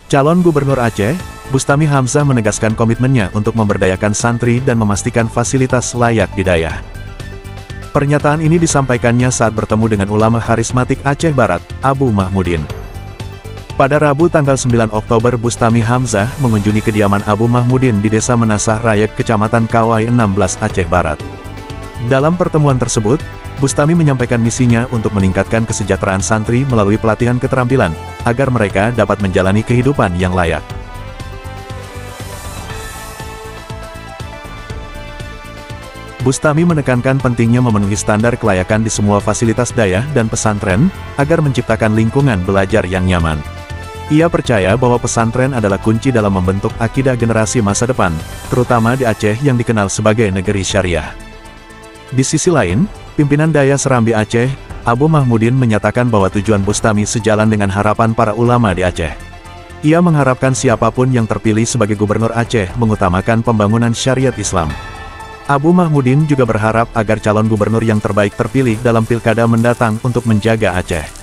Calon Gubernur Aceh, Bustami Hamzah menegaskan komitmennya untuk memberdayakan santri dan memastikan fasilitas layak di Dayah. Pernyataan ini disampaikannya saat bertemu dengan ulama karismatik Aceh Barat, Abu Mahmudin. Pada Rabu tanggal 9 Oktober Bustami Hamzah mengunjungi kediaman Abu Mahmudin di Desa Menasah Rayek, Kecamatan Kawai 16 Aceh Barat. Dalam pertemuan tersebut, Bustami menyampaikan misinya untuk meningkatkan kesejahteraan santri melalui pelatihan keterampilan, agar mereka dapat menjalani kehidupan yang layak. Bustami menekankan pentingnya memenuhi standar kelayakan di semua fasilitas dayah dan pesantren, agar menciptakan lingkungan belajar yang nyaman. Ia percaya bahwa pesantren adalah kunci dalam membentuk akidah generasi masa depan, terutama di Aceh yang dikenal sebagai negeri syariah. Di sisi lain, pimpinan Dayah Serambi Aceh, Abu Mahmudin menyatakan bahwa tujuan Bustami sejalan dengan harapan para ulama di Aceh. Ia mengharapkan siapapun yang terpilih sebagai Gubernur Aceh mengutamakan pembangunan syariat Islam. Abu Mahmudin juga berharap agar calon gubernur yang terbaik terpilih dalam pilkada mendatang untuk menjaga Aceh.